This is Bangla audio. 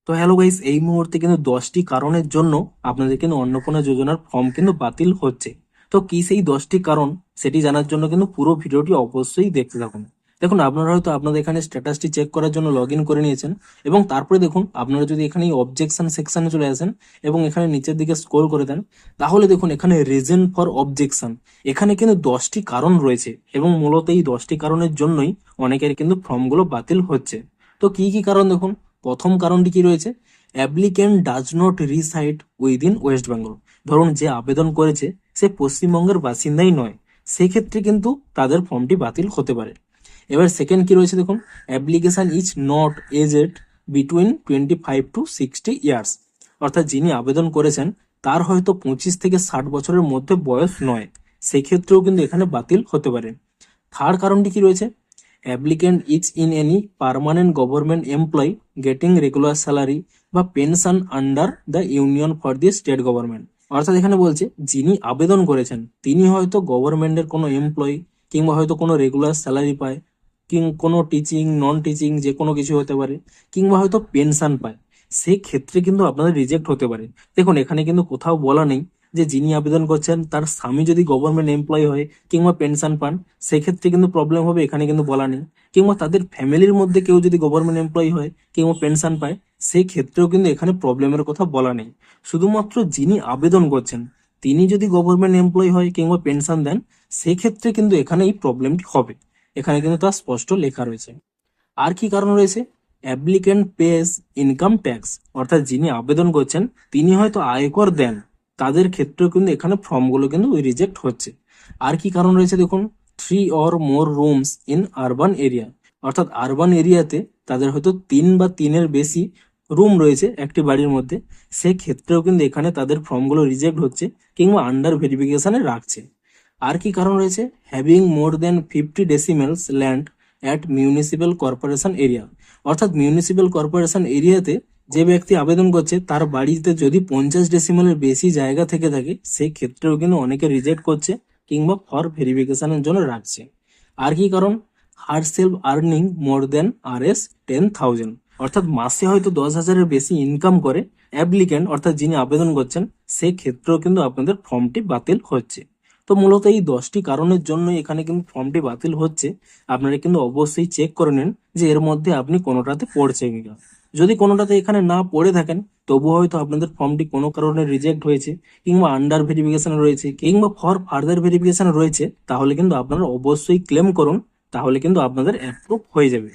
তো হ্যালো গাইস, এই মুহূর্তে কিন্তু 10টি কারণের জন্য আপনাদের কিন্তু অন্নপূর্ণা যোজনার ফর্ম কিন্তু বাতিল হচ্ছে। তো কি সেই 10টি কারণ সেটি জানার জন্য কিন্তু পুরো ভিডিওটি অবশ্যই দেখতে থাকুন। দেখুন, আপনারা হয়তো আপনাদের এখানে স্ট্যাটাসটি চেক করার জন্য লগ ইন করে নিয়েছেন এবং তারপরে দেখুন, আপনারা যদি এখানে অবজেকশন সেকশনে চলে আসেন এবং এখানে নিচের দিকে স্ক্রল করে দেন, তাহলে দেখুন এখানে রিজন ফর অবজেকশন, এখানে কিন্তু 10টি কারণ রয়েছে এবং মূলত এই 10টি কারণের জন্যই অনেকের কিন্তু ফর্মগুলো বাতিল হচ্ছে। তো কি কি কারণ দেখুন। প্রথম কারণটি কি রয়েছে? Applicant does not reside within West Bengal. ধরুন, যে আবেদন করেছে সে পশ্চিমবঙ্গের বাসিন্দাই নয়, সেক্ষেত্রে কিন্তু তাদের ফর্মটি বাতিল হতে পারে। এবার সেকেন্ড কি রয়েছে দেখুন, application is not aged between 25 to 60 years. অর্থাৎ যিনি আবেদন করেছেন তার হয়তো 25 থেকে 60 বছরের মধ্যে বয়স নয়, সেক্ষেত্রেও কিন্তু এখানে বাতিল হতে পারে। থার্ড কারণটি কি রয়েছে? Applicant is in any permanent government employ getting regular salary বা pension under the union for the state government. অর্থাৎ এখানে বলছে যিনি আবেদন করেছেন তিনি হয়তো গভর্নমেন্টের কোনো এমপ্লয়ি কিংবা হয়তো কোনো রেগুলার স্যালারি পায়, কোনো টিচিং নন টিচিং যে কোনো কিছু হতে পারে, কিংবা হয়তো পেনশন পায়, সেই ক্ষেত্রে কিন্তু আপনাদের রিজেক্ট হতে পারে। দেখুন, এখানে কিন্তু কোথাও বলা নেই যে যিনি আবেদন করছেন তার স্বামী যদি গভর্নমেন্ট এমপ্লয়ি হয় কিংবা পেনশন পান সেক্ষেত্রে কিন্তু প্রবলেম হবে, এখানে কিন্তু বলা নেই। কিংবা তাদের ফ্যামিলির মধ্যে কেউ যদি গভর্নমেন্ট এমপ্লয়ি হয় কিংবা পেনশন পায় সেই ক্ষেত্রেও কিন্তু এখানে প্রবলেমের কথা বলা নেই। শুধুমাত্র যিনি আবেদন করছেন তিনি যদি গভর্নমেন্ট এমপ্লয়ি হয় কিংবা পেনশন দেন সেক্ষেত্রে কিন্তু এখানে এই প্রবলেমটি হবে, এখানে কিন্তু তা স্পষ্ট লেখা রয়েছে। আর কি কারণ রয়েছে? Applicant page income tax. অর্থাৎ যিনি আবেদন করছেন তিনি হয়তো আয়কর দেন, তাদের ক্ষেত্রেও কিন্তু এখানে ফর্মগুলো কিন্তু রিজেক্ট হচ্ছে। আর কি কারণ রয়েছে দেখুন, 3 or more rooms in urban area. অর্থাৎ আরবান এরিয়াতে তাদের হয়তো 3 বা 3-এর বেশি রুম রয়েছে একটি বাড়ির মধ্যে, সেক্ষেত্রেও কিন্তু এখানে তাদের ফর্মগুলো রিজেক্ট হচ্ছে কিংবা আন্ডার ভেরিফিকেশনে রাখছে। আর কি কারণ রয়েছে? Having more than 50 decimals land at municipal corporation area. অর্থাৎ মিউনিসিপ্যাল কর্পোরেশন এরিয়াতে যে ব্যক্তি আবেদন করছে তার বাড়িতে যদি 50 ডেসিমেলের বেশি জায়গা থেকে থাকে সেই ক্ষেত্রেও কিন্তু অনেকে রিজেক্ট করছে কিংবা ফর ভেরিফিকেশনের জন্য রাখছে। আর কি কারণ? হার সেলফ আর্নিং মোর দেন RS 10,000। অর্থাৎ মাসে হয়তো 10,000-এর বেশি ইনকাম করে অ্যাপ্লিক্যান্ট, অর্থাৎ যিনি আবেদন করছেন, সেই ক্ষেত্রেও কিন্তু আপনাদের ফর্মটি বাতিল হচ্ছে। তো মূলত এই 10টি কারণের জন্যই এখানে কিন্তু ফর্মটি বাতিল হচ্ছে। আপনারা কিন্তু অবশ্যই চেক করে নিন যে এর মধ্যে আপনি কোনোটাতে পড়ছে কিনা। যদি কোনোটাতে এখানে না পড়ে থাকেন তবু হয়তো আপনাদের ফর্মটি কোনো কারণে রিজেক্ট হয়েছে কিংবা আন্ডার ভেরিফিকেশন রয়েছে কিংবা ফর ফার্দার ভেরিফিকেশন রয়েছে, তাহলে কিন্তু আপনারা অবশ্যই ক্লেম করুন, তাহলে কিন্তু আপনাদের অ্যাপ্রুভ হয়ে যাবে।